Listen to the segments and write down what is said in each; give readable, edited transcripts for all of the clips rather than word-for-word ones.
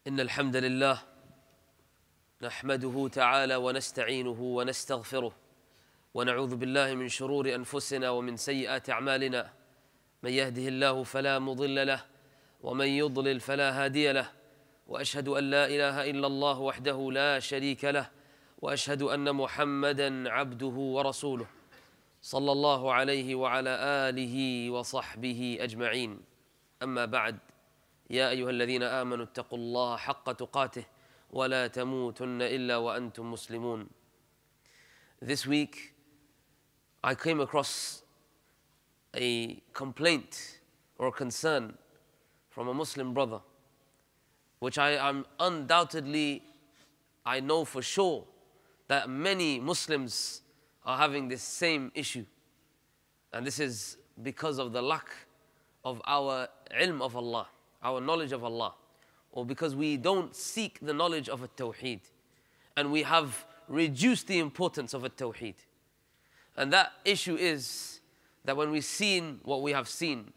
إن الحمد لله نحمده تعالى ونستعينه ونستغفره ونعوذ بالله من شرور أنفسنا ومن سيئات أعمالنا من يهده الله فلا مضل له ومن يضلل فلا هادي له وأشهد أن لا إله إلا الله وحده لا شريك له وأشهد أن محمدًا عبده ورسوله صلى الله عليه وعلى آله وصحبه أجمعين أما بعد يا أيها الذين آمنوا اتقوا الله حق تقاته ولا تموتن إلا وأنتم مسلمون. This week I came across a complaint or concern from a Muslim brother, which I am undoubtedly, I know for sure that many Muslims are having this same issue. And this is because of the lack of our ilm of Allah, our knowledge of Allah, or because we don't seek the knowledge of At-Tawheed, and we have reduced the importance of At-Tawheed. And that issue is that when we've seen what we have seen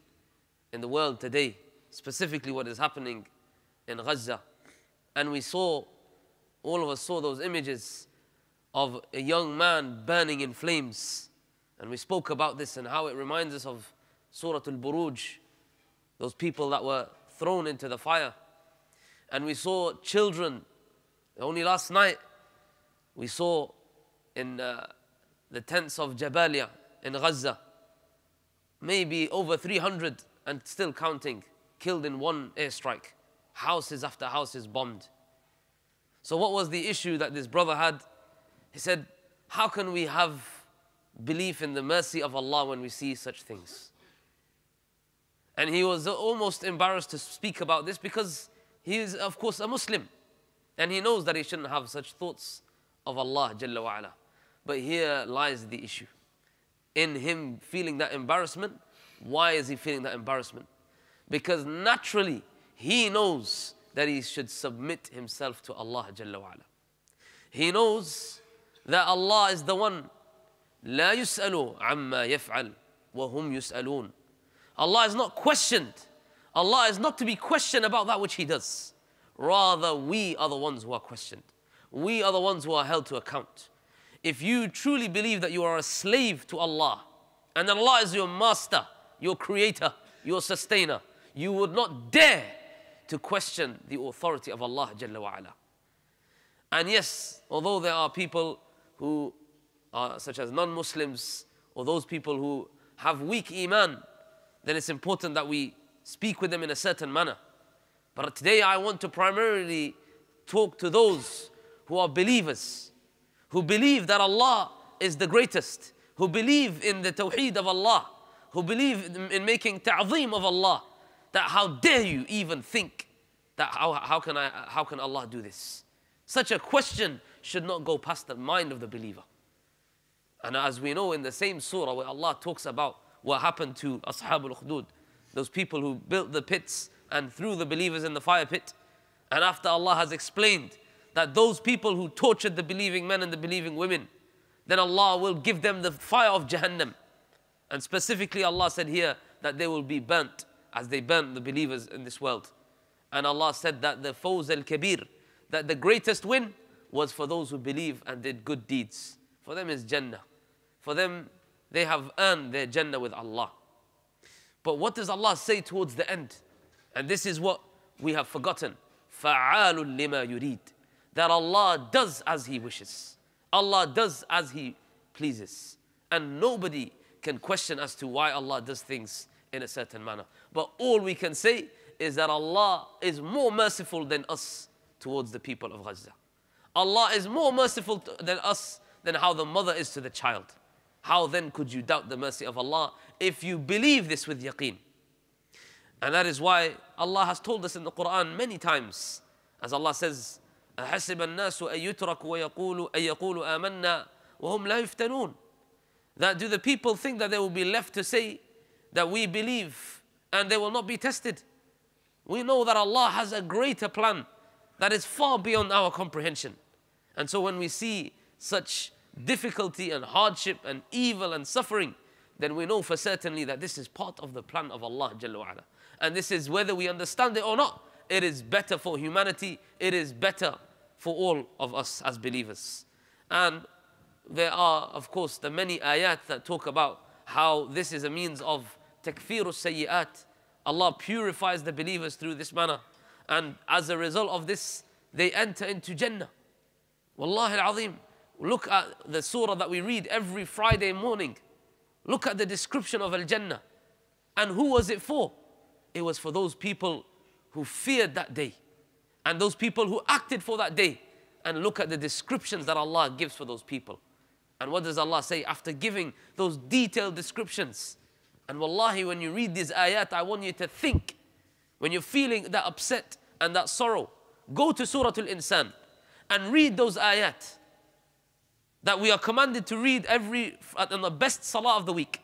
in the world today, specifically what is happening in Gaza, and we saw, all of us saw those images of a young man burning in flames, and we spoke about this and how it reminds us of Surah Al-Buruj, those people that were thrown into the fire. And we saw children. Only last night we saw in the tents of Jabalia in Gaza, maybe over 300 and still counting, killed in one airstrike. Houses after houses bombed. So what was the issue that this brother had? He said, how can we have belief in the mercy of Allah when we see such things? And he was almost embarrassed to speak about this because he is, of course, a Muslim. And he knows that he shouldn't have such thoughts of Allah Jalla wa Ala. But here lies the issue. In him feeling that embarrassment, why is he feeling that embarrassment? Because naturally, he knows that he should submit himself to Allah Jalla wa Ala. He knows that Allah is the one. لا يسأل عما يفعل وهم يسألون. Allah is not questioned. Allah is not to be questioned about that which He does. Rather, we are the ones who are questioned. We are the ones who are held to account. If you truly believe that you are a slave to Allah, and that Allah is your master, your creator, your sustainer, you would not dare to question the authority of Allah Jalla wa Ala. And yes, although there are people who are such as non-Muslims, or those people who have weak iman, then it's important that we speak with them in a certain manner. But today I want to primarily talk to those who are believers, who believe that Allah is the greatest, who believe in the Tawheed of Allah, who believe in making ta'zeem of Allah. That how dare you even think that how can Allah do this? Such a question should not go past the mind of the believer. And as we know in the same surah where Allah talks about what happened to Ashab al-Ukhdud, those people who built the pits and threw the believers in the fire pit. And after Allah has explained that those people who tortured the believing men and the believing women, then Allah will give them the fire of Jahannam. And specifically Allah said here that they will be burnt as they burnt the believers in this world. And Allah said that the fawz al-kabir, that the greatest win was for those who believe and did good deeds. For them is Jannah. For them, they have earned their Jannah with Allah. But what does Allah say towards the end? And this is what we have forgotten. فَعَالٌ لِمَا يُرِيدُ. That Allah does as He wishes. Allah does as He pleases. And nobody can question as to why Allah does things in a certain manner. But all we can say is that Allah is more merciful than us towards the people of Gaza. Allah is more merciful than us than how the mother is to the child. How then could you doubt the mercy of Allah if you believe this with yaqeen? And that is why Allah has told us in the Quran many times, as Allah says, أَحَسِبَ النَّاسُ أَن يُتْرَكُوا أَن يَقُولُوا آمَنَّا وَهُمْ لَا يُفْتَنُونَ. That do the people think that they will be left to say that we believe and they will not be tested? We know that Allah has a greater plan that is far beyond our comprehension. And so when we see such difficulty and hardship and evil and suffering, then we know for certainly that this is part of the plan of Allah Jalla wa Ala. And this is, whether we understand it or not, it is better for humanity, it is better for all of us as believers. And there are, of course, the many ayat that talk about how this is a means of takfir as-sayyi'at. Allah purifies the believers through this manner. And as a result of this, they enter into Jannah. Wallahi al-azim. Look at the surah that we read every Friday morning. Look at the description of Al-Jannah. And who was it for? It was for those people who feared that day. And those people who acted for that day. And look at the descriptions that Allah gives for those people. And what does Allah say after giving those detailed descriptions? And wallahi, when you read these ayat, I want you to think, when you're feeling that upset and that sorrow, go to Surah Al-Insan and read those ayat that we are commanded to read on the best salah of the week.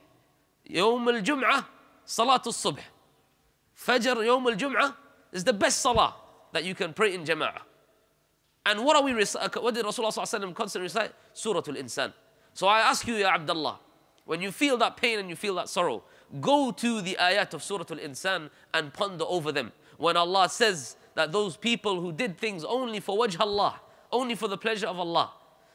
Yawm al-Jum'ah, Salatul Subh. Fajr, Yawm al-Jum'ah is the best salah that you can pray in Jama'ah. And what did Rasulullah ﷺ constantly recite? Surah Al-Insan. So I ask you, Ya Abdullah, when you feel that pain and you feel that sorrow, go to the ayat of Surah Al-Insan and ponder over them. When Allah says that those people who did things only for wajh Allah, only for the pleasure of Allah,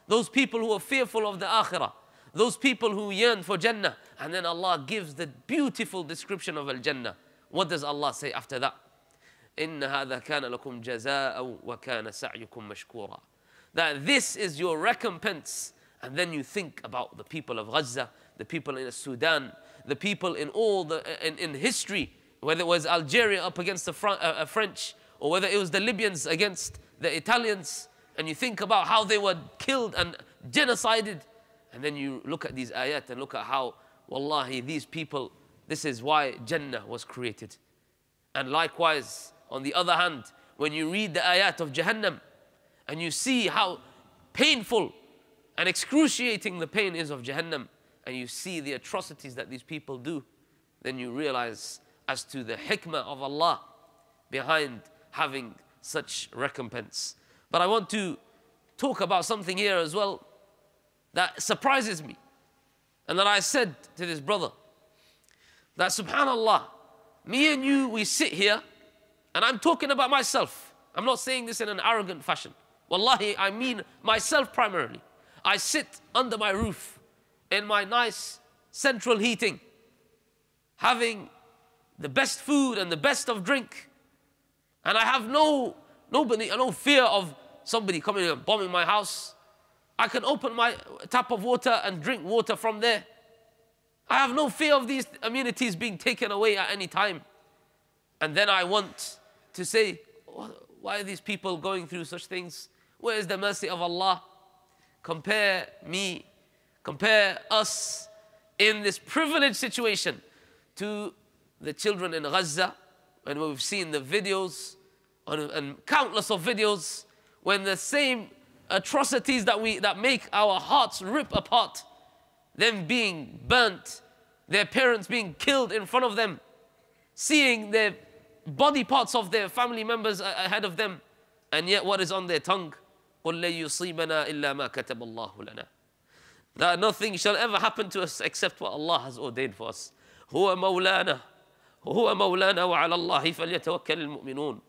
those people who are fearful of the akhirah, those people who yearn for Jannah, and then Allah gives the beautiful description of Al-Jannah. What does Allah say after that? إِنَّ هَذَا كَانَ لَكُمْ جَزَاءً وَكَانَ سَعْيُكُمْ مَشْكُورًا. That this is your recompense. And then you think about the people of Gaza, the people in Sudan, the people in in history, whether it was Algeria up against the French, or whether it was the Libyans against the Italians, and you think about how they were killed and genocided, and then you look at these ayat and look at how, wallahi, these people, this is why Jannah was created. And likewise, on the other hand, when you read the ayat of Jahannam, and you see how painful and excruciating the pain is of Jahannam, and you see the atrocities that these people do, then you realize as to the hikmah of Allah behind having such recompense. But I want to talk about something here as well that surprises me, and that I said to this brother, that subhanallah, me and you, we sit here, and I'm talking about myself. I'm not saying this in an arrogant fashion. Wallahi, I mean myself primarily. I sit under my roof in my nice central heating, having the best food and the best of drink. And I have no fear of somebody coming and bombing my house. I can open my tap of water and drink water from there. I have no fear of these amenities being taken away at any time. And then I want to say, why are these people going through such things? Where is the mercy of Allah? Compare us in this privileged situation to the children in Gaza, and we've seen the videos and countless of videos when the same atrocities that make our hearts rip apart, them being burnt, their parents being killed in front of them, seeing their body parts of their family members ahead of them, and yet what is on their tongue? قُلْ لَن يُصِيبَنَا إِلَّا مَا كَتَبَ اللَّهُ لَنَا. That nothing shall ever happen to us except what Allah has ordained for us. هُوَ مَوْلَانَا وَعَلَى اللَّهِ فَلْيَتَوَكَّلِ الْمُؤْمِنُونَ.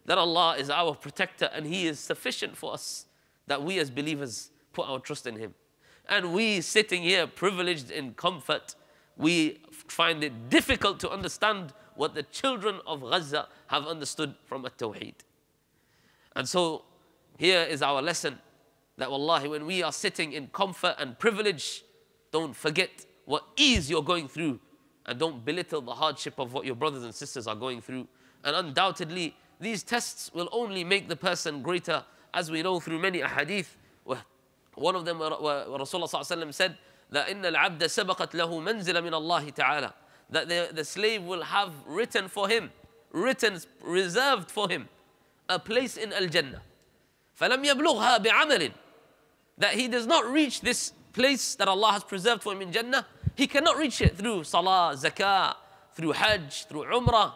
That Allah is our protector and He is sufficient for us, that we as believers put our trust in Him. And we sitting here privileged in comfort, we find it difficult to understand what the children of Gaza have understood from At-Tawheed. And so here is our lesson, that wallahi, when we are sitting in comfort and privilege, don't forget what ease you're going through, and don't belittle the hardship of what your brothers and sisters are going through. And undoubtedly, these tests will only make the person greater, as we know through many ahadith. One of them, Rasulullah ﷺ said, that إِنَّ الْعَبْدَ سَبَقَتْ لَهُ مَنْزِلًا مِنَ اللَّهِ تَعَالَى. That the slave will have written for him, reserved for him, a place in Al-Jannah. فَلَمْ يَبْلُغْهَا بِعَمَلٍ. That he does not reach this place that Allah has preserved for him in Jannah. He cannot reach it through salah, zakah, through hajj, through umrah,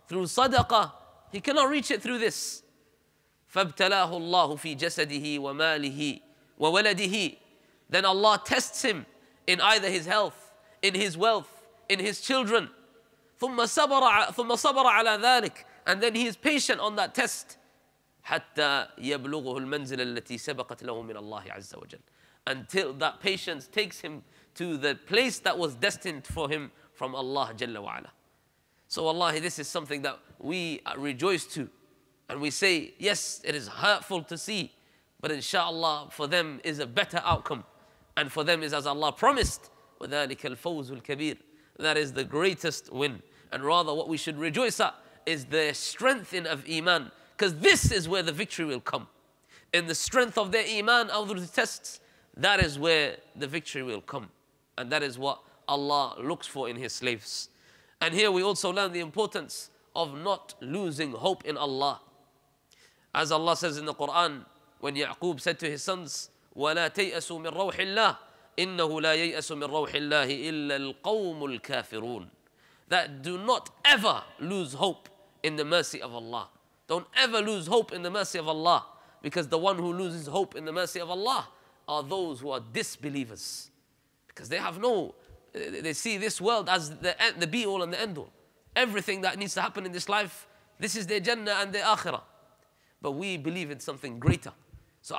through sadaqah. He cannot reach it through this. فَابْتَلَاهُ اللَّهُ فِي جَسَدِهِ وَمَالِهِ وَوَلَدِهِ. Then Allah tests him in either his health, in his wealth, in his children. ثُمَّ صَبَرَ عَلَى ذَلِكَ. And then he is patient on that test. حتى يبلغه المنزل التي سبقت له من الله عز وجل. Until that patience takes him to the place that was destined for him from Allah Jalla wa Ala. So wallahi, this is something that we rejoice to. And we say, yes, it is hurtful to see, but inshallah for them is a better outcome. And for them is as Allah promised, وَذَلِكَ الْفَوْزُ الْكَبِيرُ. That is the greatest win. And rather what we should rejoice at is the strengthening of Iman. Because this is where the victory will come. In the strength of their Iman out of the tests, that is where the victory will come. And that is what Allah looks for in His slaves. And here we also learn the importance of not losing hope in Allah. As Allah says in the Quran, when Ya'qub said to his sons, وَلَا تَيْأَسُوا مِنْ رَوْحِ اللَّهِ إِنَّهُ لَا يَيْأَسُ مِنْ رَوْحِ اللَّهِ إِلَّا الْقَوْمُ الْكَافِرُونَ. That do not ever lose hope in the mercy of Allah. Don't ever lose hope in the mercy of Allah, because the one who loses hope in the mercy of Allah are those who are disbelievers. Because they see this world as the be-all and the end-all. Everything that needs to happen in this life, this is their Jannah and their Akhirah. But we believe in something greater. So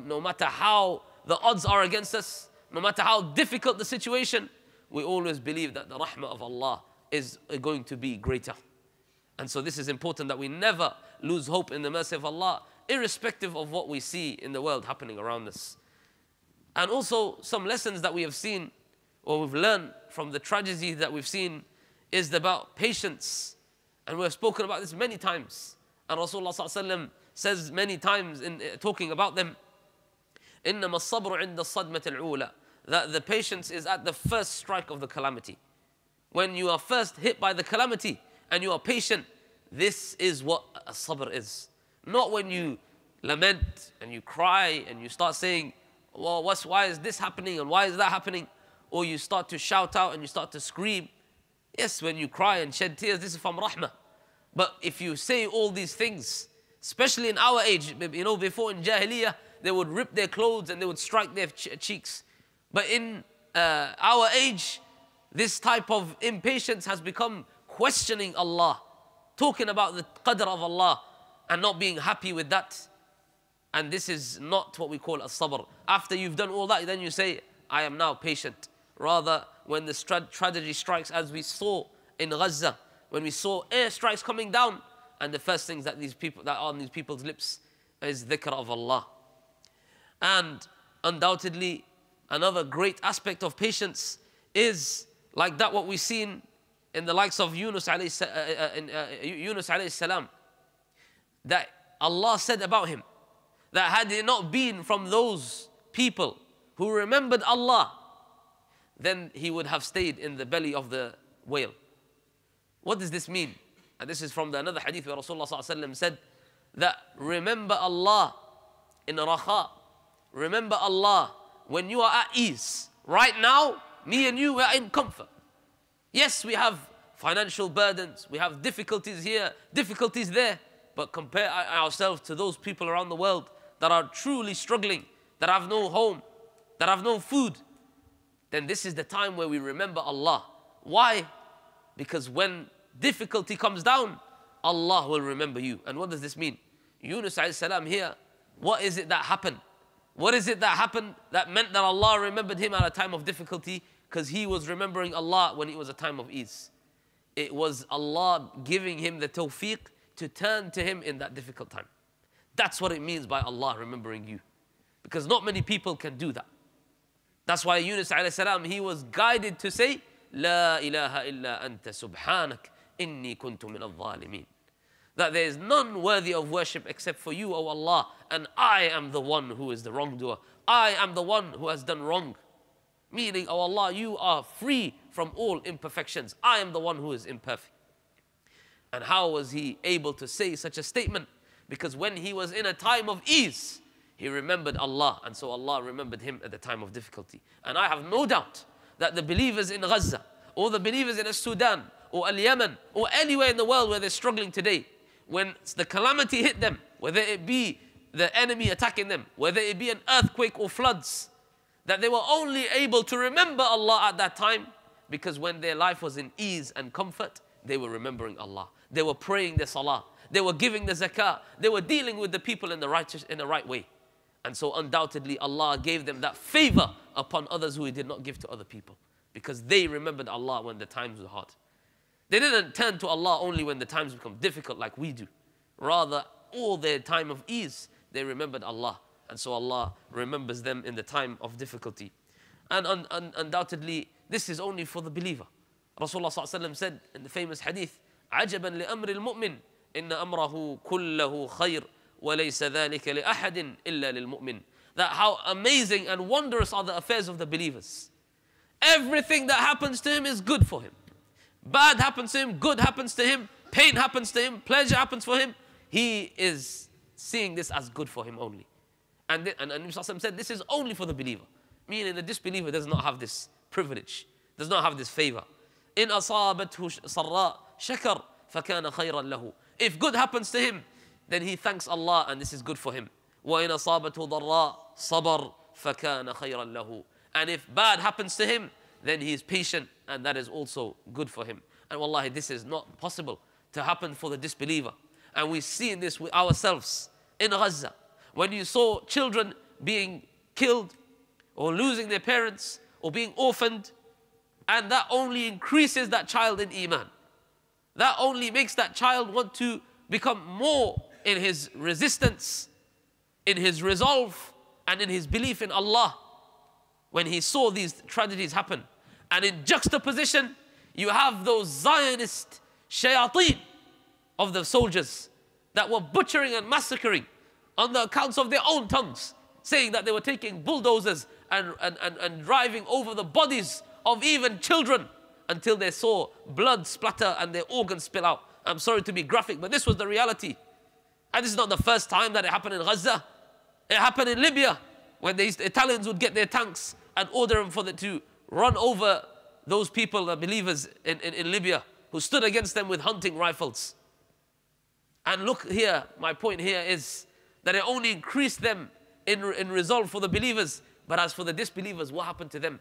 no matter how the odds are against us, no matter how difficult the situation, we always believe that the rahmah of Allah is going to be greater. And so this is important, that we never lose hope in the mercy of Allah, irrespective of what we see in the world happening around us. And also some lessons that we have seen, or we've learned from the tragedy that we've seen, is about patience. And we've spoken about this many times. And Rasulullah ﷺ says many times in talking about them, إِنَّمَا الصَّبْرُ عِنْدَ الصَّدْمَةِ الْعُولَى, that the patience is at the first strike of the calamity. When you are first hit by the calamity and you are patient, this is what a sabr is. Not when you lament and you cry and you start saying, well, why is this happening and why is that happening? Or you start to shout out and you start to scream. Yes, when you cry and shed tears, this is from rahmah. But if you say all these things, especially in our age, before in Jahiliyyah, they would rip their clothes and they would strike their cheeks. But in our age, this type of impatience has become questioning Allah, talking about the qadr of Allah and not being happy with that. And this is not what we call a sabr. After you've done all that, then you say, I am now patient. Rather, when the tragedy strikes, as we saw in Gaza, when we saw airstrikes coming down, and the first things that are on these people's lips is dhikr of Allah. And undoubtedly, another great aspect of patience is like that what we've seen in the likes of Yunus alayhi salam, that Allah said about him, that had it not been from those people who remembered Allah, then he would have stayed in the belly of the whale. What does this mean? And this is from another hadith where Rasulullah ﷺ said that remember Allah in rakha. Remember Allah when you are at ease. Right now, me and you are in comfort. Yes, we have financial burdens, we have difficulties here, difficulties there, but compare ourselves to those people around the world that are truly struggling, that have no home, that have no food. Then this is the time where we remember Allah. Why? Because when difficulty comes down, Allah will remember you. And what does this mean? Yunus alayhi salam here, what is it that happened? What is it that happened that meant that Allah remembered him at a time of difficulty? Because he was remembering Allah when it was a time of ease. It was Allah giving him the tawfiq to turn to him in that difficult time. That's what it means by Allah remembering you. Because not many people can do that. That's why Yunus alayhi salam, he was guided to say, La ilaha illa anta subhanak inni kuntu min al-zalimin. That there is none worthy of worship except for you, O Allah, and I am the one who is the wrongdoer. I am the one who has done wrong. Meaning, O Allah, you are free from all imperfections. I am the one who is imperfect. And how was he able to say such a statement? Because when he was in a time of ease, he remembered Allah, and so Allah remembered him at the time of difficulty. And I have no doubt that the believers in Gaza, or the believers in Sudan, or Yemen, or anywhere in the world where they're struggling today, when the calamity hit them, whether it be the enemy attacking them, whether it be an earthquake or floods, that they were only able to remember Allah at that time because when their life was in ease and comfort, they were remembering Allah. They were praying their salah. They were giving the zakah. They were dealing with the people in the right way. And so undoubtedly Allah gave them that favor upon others who He did not give to other people, because they remembered Allah when the times were hard. They didn't turn to Allah only when the times become difficult like we do. Rather, all their time of ease, they remembered Allah. And so Allah remembers them in the time of difficulty. And undoubtedly, this is only for the believer. Rasulullah ﷺ said in the famous hadith, عَجَبًا لِأَمْرِ الْمُؤْمِنِ إِنَّ أَمْرَهُ كُلَّهُ خَيْرٌ وَلَيْسَ ذَلِكَ لِأَحَدٍ إِلَّا لِلْمُؤْمِنِ. That how amazing and wondrous are the affairs of the believers. Everything that happens to him is good for him. Bad happens to him, good happens to him, pain happens to him, pleasure happens for him. He is seeing this as good for him only. And Nabi ﷺ said this is only for the believer. Meaning the disbeliever does not have this privilege, does not have this favor. إِنْ أَصَابَتْهُ سَرَّاء شَكَرْ فَكَانَ خَيْرًا لَهُ. If good happens to him, then he thanks Allah and this is good for him. وَإِنْ أَصَابَتْهُ ضَرَّاء صَبَرْ فَكَانَ خَيْرًا لَهُ. And if bad happens to him, then he is patient and that is also good for him. And wallahi, this is not possible to happen for the disbeliever. And we see this with ourselves in Gaza. When you saw children being killed or losing their parents or being orphaned, and that only increases that child in Iman. That only makes that child want to become more in his resistance, in his resolve, and in his belief in Allah. When he saw these tragedies happen. And in juxtaposition, you have those Zionist shayateen of the soldiers that were butchering and massacring on the accounts of their own tongues, saying that they were taking bulldozers and driving over the bodies of even children until they saw blood splatter and their organs spill out. I'm sorry to be graphic, but this was the reality. And this is not the first time that it happened in Gaza. It happened in Libya, when the Italians would get their tanks and order them to run over those people, the believers in Libya, who stood against them with hunting rifles. And look here, my point here is that it only increased them in resolve for the believers. But as for the disbelievers, what happened to them?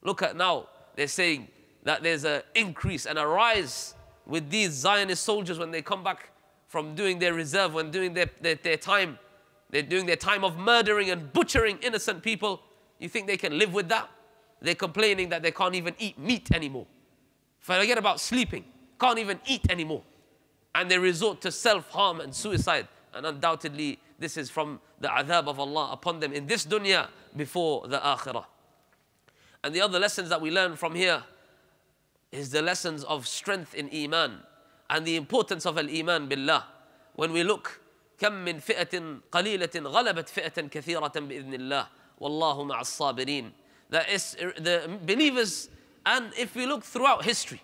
Look at now, they're saying that there's an increase and a rise with these Zionist soldiers when they come back from doing their reserve, when doing their time. They're doing their time of murdering and butchering innocent people. You think they can live with that? They're complaining that they can't even eat meat anymore. Forget about sleeping. Can't even eat anymore. And they resort to self-harm and suicide. And undoubtedly, this is from the adhab of Allah upon them in this dunya before the akhirah. And the other lessons that we learn from here is the lessons of strength in Iman and the importance of al-Iman billah. When we look, كم من فئة قليلة غلبت فئة كثيرة بإذن الله والله مع الصابرين. That is the believers, and if we look throughout history,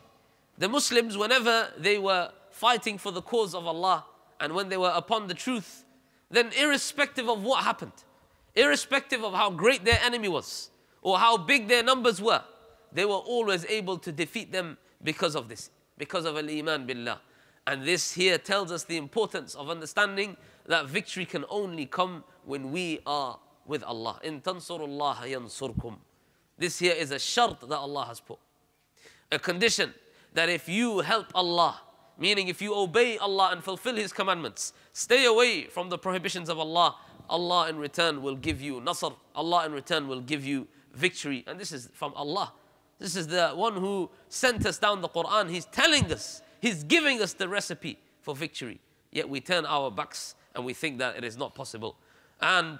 the Muslims, whenever they were fighting for the cause of Allah and when they were upon the truth, then irrespective of what happened, irrespective of how great their enemy was or how big their numbers were, they were always able to defeat them because of this, because of al-Iman billah. And this here tells us the importance of understanding that victory can only come when we are with Allah. In tansurullah yansurkum. This here is a shart that Allah has put. A condition that if you help Allah, meaning if you obey Allah and fulfill His commandments, stay away from the prohibitions of Allah, Allah in return will give you nasr. Allah in return will give you victory. And this is from Allah. This is the one who sent us down the Quran. He's telling us, He's giving us the recipe for victory. Yet we turn our backs and we think that it is not possible. And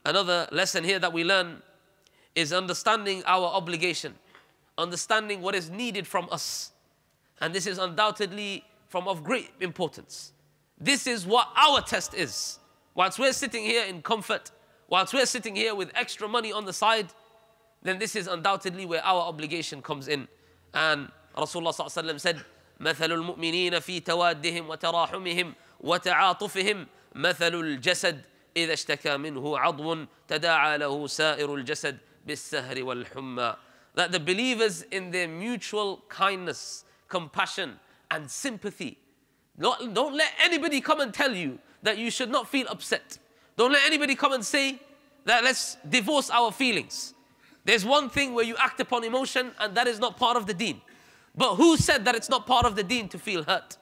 another lesson here that we learn is understanding our obligation, understanding what is needed from us. And this is undoubtedly of great importance. This is what our test is. Whilst we're sitting here in comfort, whilst we're sitting here with extra money on the side, then this is undoubtedly where our obligation comes in. And Rasulullah ﷺ said, مثل المؤمنين في توادهم وتراحمهم وتعاطفهم مثل الجسد إذا اشتكى منه عضو تداعى له سائر الجسد بالسهر والحمى. That the believers in their mutual kindness, compassion and sympathy, don't let anybody come and tell you that you should not feel upset. Don't let anybody come and say that let's divorce our feelings. There's one thing where you act upon emotion and that is not part of the deen. But who said that it's not part of the deen to feel hurt?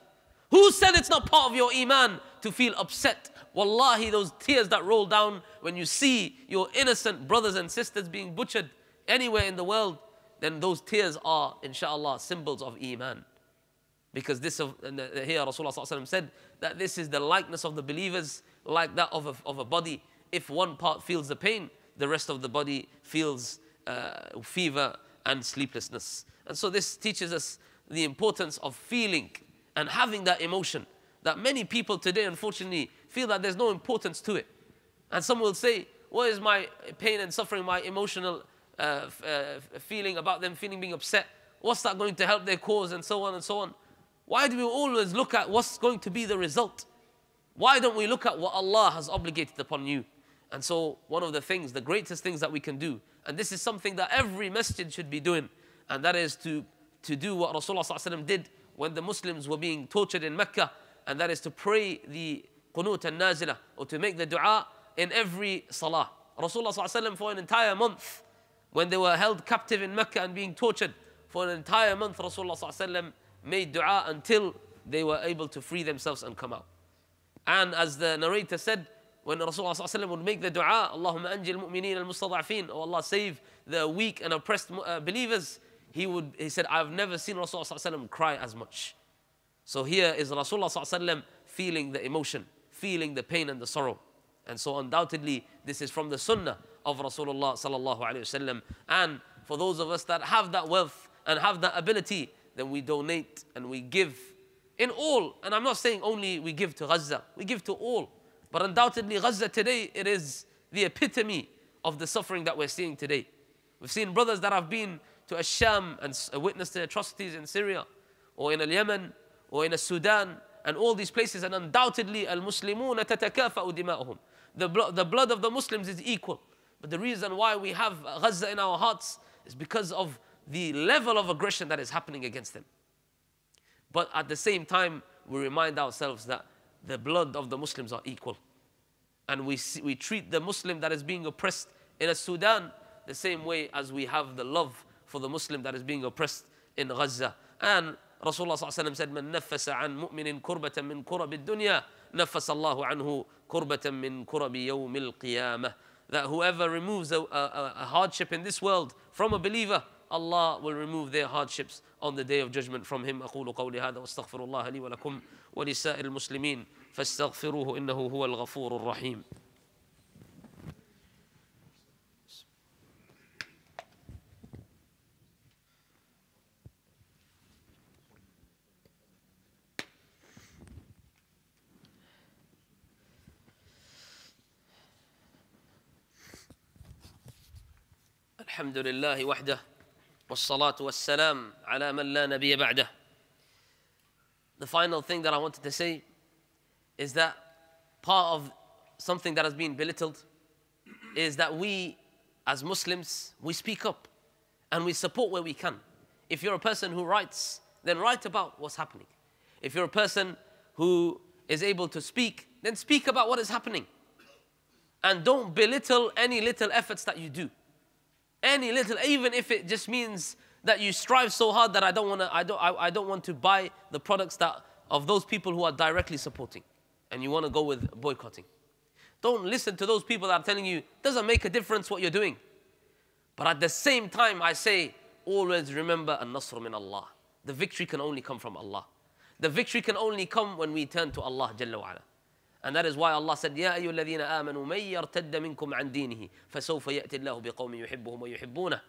Who said it's not part of your iman to feel upset? Wallahi, those tears that roll down when you see your innocent brothers and sisters being butchered anywhere in the world, then those tears are, inshallah, symbols of iman. Because this, here Rasulullah said that this is the likeness of the believers, like that of a body. If one part feels the pain, the rest of the body feels fever and sleeplessness. And so this teaches us the importance of feeling and having that emotion that many people today, unfortunately, feel that there's no importance to it. And some will say, what is my pain and suffering, my emotional feeling about them being upset? What's that going to help their cause, and so on and so on? Why do we always look at what's going to be the result? Why don't we look at what Allah has obligated upon you? And so one of the things, the greatest things that we can do, and this is something that every masjid should be doing, and that is to do what Rasulullah ﷺ did when the Muslims were being tortured in Mecca, and that is to pray the qunut al-nazila, or to make the dua in every salah. Rasulullah ﷺ for an entire month, when they were held captive in Mecca and being tortured, for an entire month Rasulullah ﷺ made dua until they were able to free themselves and come out. And as the narrator said, when Rasulullah ﷺ would make the dua, Allahumma anjil mu'mineen al-mustada'afeen, oh Allah, save the weak and oppressed believers, he said, I've never seen Rasulullah ﷺ cry as much. So here is Rasulullah ﷺ feeling the emotion, feeling the pain and the sorrow. And so undoubtedly, this is from the sunnah of Rasulullah ﷺ. And for those of us that have that wealth and have that ability, then we donate and we give in all. And I'm not saying only we give to Gaza, we give to all. But undoubtedly Gaza today, it is the epitome of the suffering that we're seeing today. We've seen brothers that have been to Asham and witnessed the atrocities in Syria, or in Yemen, or in Sudan, and all these places. And undoubtedly, al-Muslimuna tatakafa'u dima'uhum. The blood of the Muslims is equal. But the reason why we have Gaza in our hearts is because of the level of aggression that is happening against them. But at the same time, we remind ourselves that the blood of the Muslims are equal. And we treat the Muslim that is being oppressed in Sudan the same way as we have the love for the Muslim that is being oppressed in Gaza. And Rasulullah ﷺ said, "Man nafasa an mu'minin kurbatan min kurabi dunya, nafasa Allahu anhu kurbatan min kurabi yawmil qiyamah." That whoever removes a hardship in this world from a believer, Allah will remove their hardships on the day of judgment from him. أقول قولي هذا واستغفر الله لي ولكم ولسائر المسلمين فاستغفروه إنه هو الغفور الرحيم. الحمد لله وحده والصلاة والسلام على من لا نبي بعده. The final thing that I wanted to say is that part of something that has been belittled is that we as Muslims, we speak up and we support where we can. If you're a person who writes, then write about what's happening. If you're a person who is able to speak, then speak about what is happening. And don't belittle any little efforts that you do. Any little, even if it just means that you strive so hard that I don't want to buy the products of those people who are directly supporting, and you want to go with boycotting. Don't listen to those people that are telling you it doesn't make a difference what you're doing. But at the same time, I say, always remember an-nasr min Allah. The victory can only come from Allah. The victory can only come when we turn to Allah Jalla wa Ala. And that is why Allah said, يَا أَيُّهَا الَّذِينَ آمَنُوا مَنْ يَرْتَدَّ مِنْكُمْ عَنْ دِينِهِ فَسَوْفَ يَأْتِ اللَّهُ بِقَوْمٍ يُحِبُّهُمْ وَيُحِبُّونَهُ.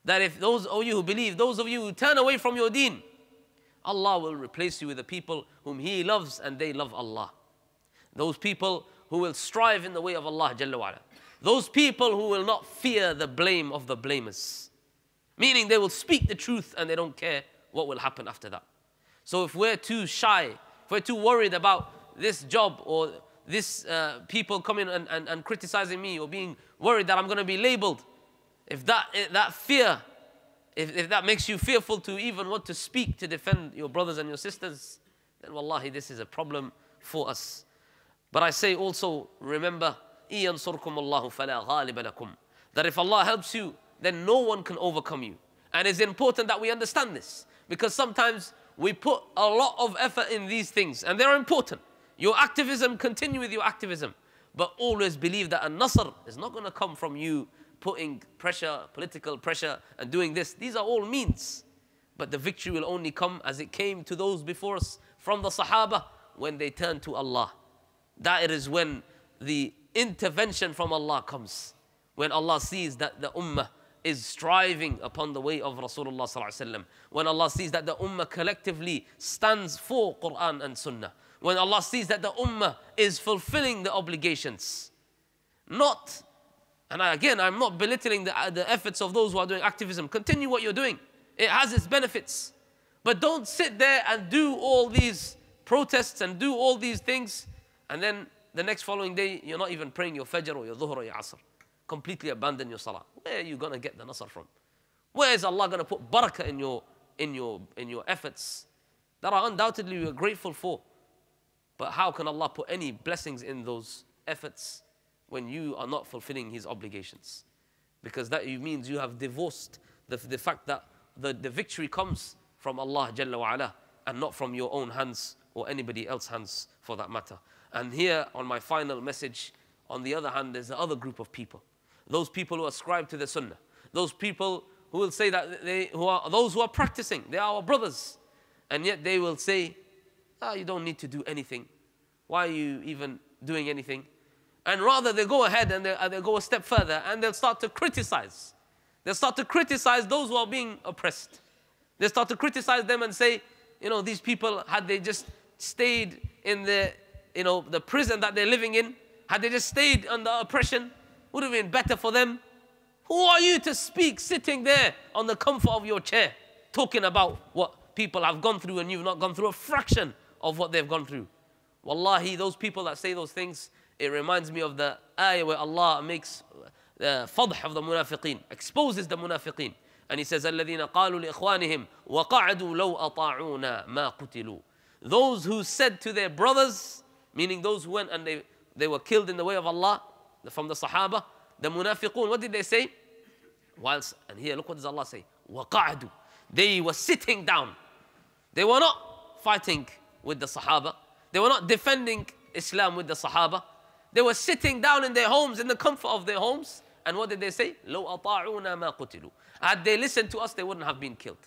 That if those of you who believe, those of you who turn away from your deen, Allah will replace you with the people whom He loves and they love Allah. Those people who will strive in the way of Allah Jalla wa Ala. Those people who will not fear the blame of the blamers. Meaning they will speak the truth and they don't care what will happen after that. So if we're too shy, if we're too worried about this job or this people coming and criticizing me, or being worried that I'm going to be labeled, if that fear, if that makes you fearful to even want to speak to defend your brothers and your sisters, then wallahi this is a problem for us. But I say also, remember, إِن يَنْصُرْكُمُ اللَّهُ فَلَا غَالِبَ لَكُمْ. That if Allah helps you, then no one can overcome you. And it's important that we understand this, because sometimes we put a lot of effort in these things, and they're important. Your activism, continue with your activism. But always believe that an-nasr is not going to come from you putting pressure, political pressure, and doing this. These are all means. But the victory will only come as it came to those before us from the Sahaba when they turned to Allah. That is when the intervention from Allah comes. When Allah sees that the ummah is striving upon the way of Rasulullah sallallahu alaihi wasallam. When Allah sees that the ummah collectively stands for Quran and Sunnah. When Allah sees that the ummah is fulfilling the obligations. Not, and again, I'm not belittling the efforts of those who are doing activism. Continue what you're doing. It has its benefits. But don't sit there and do all these protests and do all these things, and then the next following day, you're not even praying your Fajr or your Dhuhr or your Asr. Completely abandon your Salah. Where are you going to get the Nasr from? Where is Allah going to put barakah in your efforts that are undoubtedly we are grateful for? But how can Allah put any blessings in those efforts when you are not fulfilling His obligations? Because that means you have divorced the fact that the victory comes from Allah Jalla wa Ala and not from your own hands or anybody else's hands for that matter. And here on my final message, on the other hand, there's the other group of people. Those people who ascribe to the Sunnah. Those people who will say that those who are practicing, they are our brothers. And yet they will say, you don't need to do anything. Why are you even doing anything? And rather they go ahead and they go a step further and they'll start to criticize. They'll start to criticize those who are being oppressed. They start to criticize them and say, these people, had they just stayed in the prison that they're living in, had they just stayed under oppression, would have been better for them. Who are you to speak sitting there on the comfort of your chair, talking about what people have gone through and you've not gone through a fraction of what they've gone through? Wallahi, those people that say those things, it reminds me of the ayah where Allah makes the fadh of the munafiqeen, exposes the munafiqeen. And He says, الَّذِينَ قَالُوا لِإِخْوَانِهِمْ وَقَعَدُوا لَوْ أَطَاعُونَا مَا قُتِلُوا. Those who said to their brothers, meaning those who went and they were killed in the way of Allah, from the Sahaba, the munafiqun, what did they say? And here, look what does Allah say? وَقَعَدُوا. They were sitting down. They were not fighting with the Sahaba. They were not defending Islam with the Sahaba. They were sitting down in their homes, in the comfort of their homes. And what did they say? لَوْ أَطَاعُونَا مَا قُتِلُوا. Had they listened to us, they wouldn't have been killed.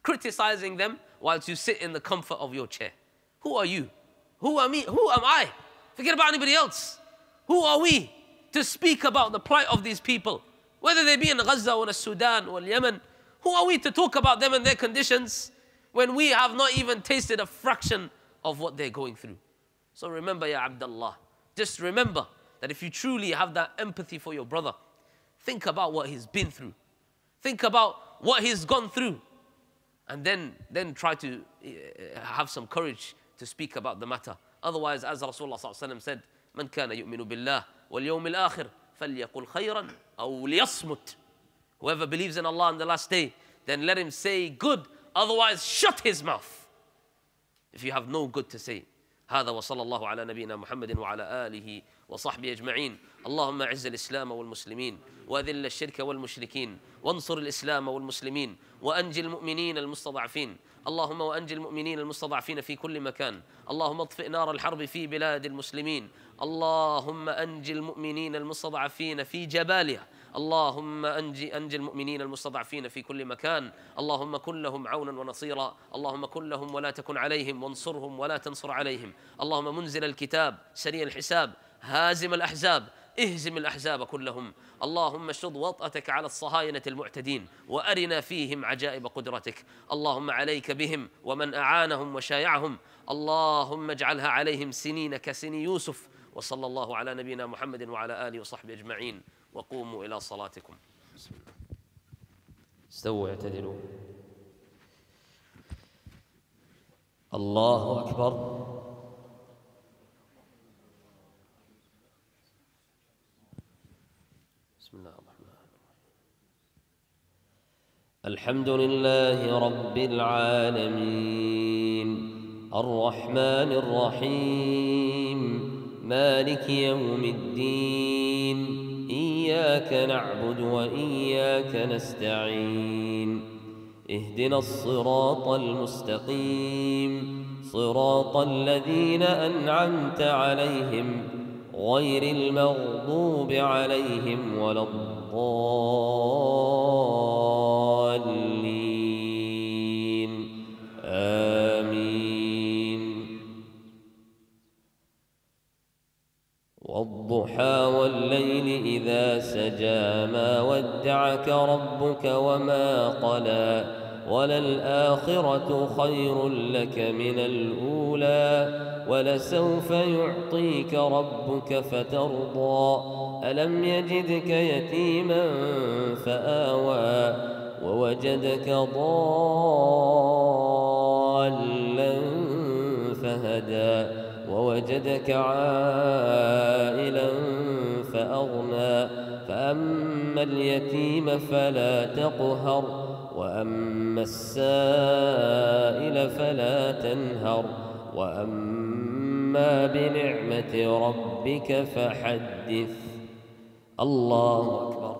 Criticizing them whilst you sit in the comfort of your chair. Who are you? Who am I? Who am I? Forget about anybody else. Who are we to speak about the plight of these people? Whether they be in Gaza or in Sudan or Yemen. Who are we to talk about them and their conditions when we have not even tasted a fraction of what they're going through? So remember, Ya Abdullah, just remember that if you truly have that empathy for your brother, think about what he's been through. Think about what he's gone through. And then try to have some courage to speak about the matter. Otherwise, as Rasulullah said, من كان يؤمن بالله واليوم الآخر فليقل خيرا أو ليصمت. Whoever believes in Allah on the last day, then let him say good. Otherwise, shut his mouth. If you have no good to say. هذا وصلى الله على نبينا محمد وعلى آله وصحبه أجمعين. اللهم أعز الإسلام والمسلمين وأذل الشرك والمشركين وانصر الإسلام والمسلمين وأنجي المؤمنين المستضعفين. اللهم وأنجي المؤمنين المستضعفين في كل مكان. اللهم اطفئ نار الحرب في بلاد المسلمين. اللهم أنجي المؤمنين المستضعفين في جبالها. اللهم أنجي المؤمنين المستضعفين في كل مكان. اللهم كن لهم عونا ونصيرا. اللهم كن لهم ولا تكن عليهم وانصرهم ولا تنصر عليهم. اللهم منزل الكتاب سريع الحساب هازم الأحزاب اهزم الأحزاب كلهم. اللهم اشد وطأتك على الصهاينة المعتدين وأرنا فيهم عجائب قدرتك. اللهم عليك بهم ومن أعانهم وشايعهم. اللهم اجعلها عليهم سنين كسني يوسف. وصلى الله على نبينا محمد وعلى آله وصحبه أجمعين. وقوموا إلى صلاتكم. استووا اعتدلوا. الله أكبر. بسم الله الرحمن الرحيم. الحمد لله رب العالمين الرحمن الرحيم مالك يوم الدين إياك نعبد وإياك نستعين اهدنا الصراط المستقيم صراط الذين أنعمت عليهم غير المغضوب عليهم ولا الضالين آمين. والضحى والليل إذا سجى ما ودعك ربك وما قلى وللآخرة خير لك من الأولى ولسوف يعطيك ربك فترضى ألم يجدك يتيما فآوى ووجدك ضالا فهدى ووجدك عائلا فأغنى فأما اليتيم فلا تقهر وأما السائل فلا تنهر وأما بنعمة ربك فحدث. الله أكبر.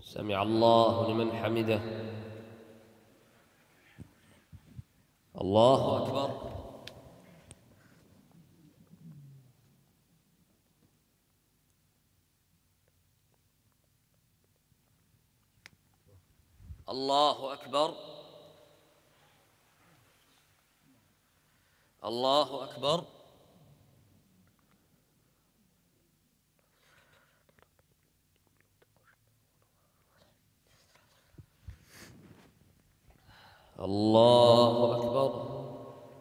سمع الله لمن حمده. الله أكبر. الله أكبر. الله أكبر. الله أكبر.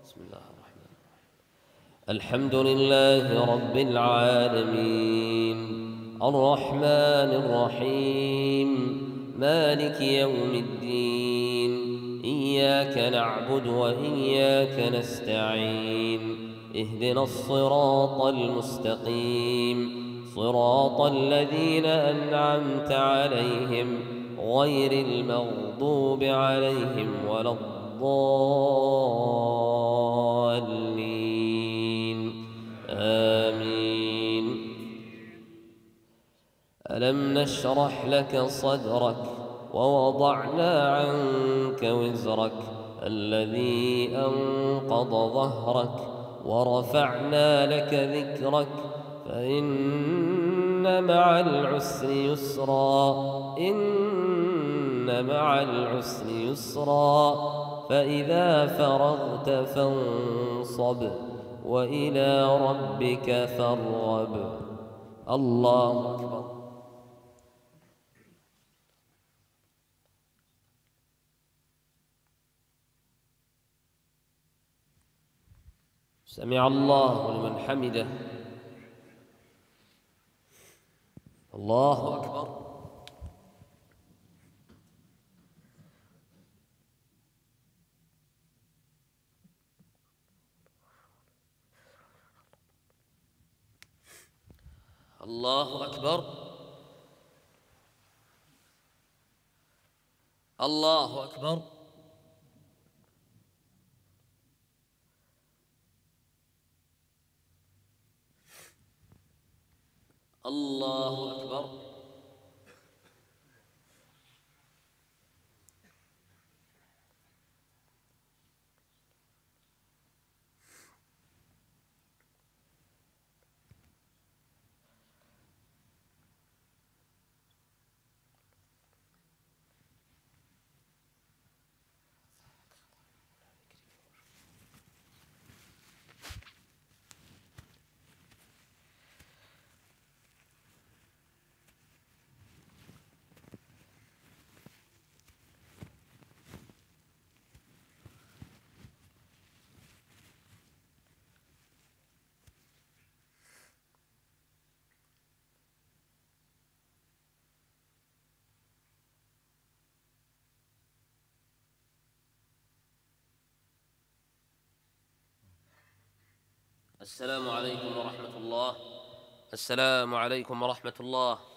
بسم الله الرحمن الرحيم. الحمد لله رب العالمين الرحمن الرحيم مالك يوم الدين إياك نعبد وإياك نستعين اهدنا الصراط المستقيم صراط الذين أنعمت عليهم غير المغضوب عليهم ولا الضالين آمين. ألم نشرح لك صدرك ووضعنا عنك وزرك الذي أنقض ظهرك ورفعنا لك ذكرك فإن مع العسر يسرا إن مع العسر يسرا فإذا فرغت فانصب وإلى ربك فارغب. الله أكبر. سمع الله لمن حمده. الله أكبر. الله أكبر. الله أكبر. الله أكبر. السلام عليكم ورحمة الله. السلام عليكم ورحمة الله.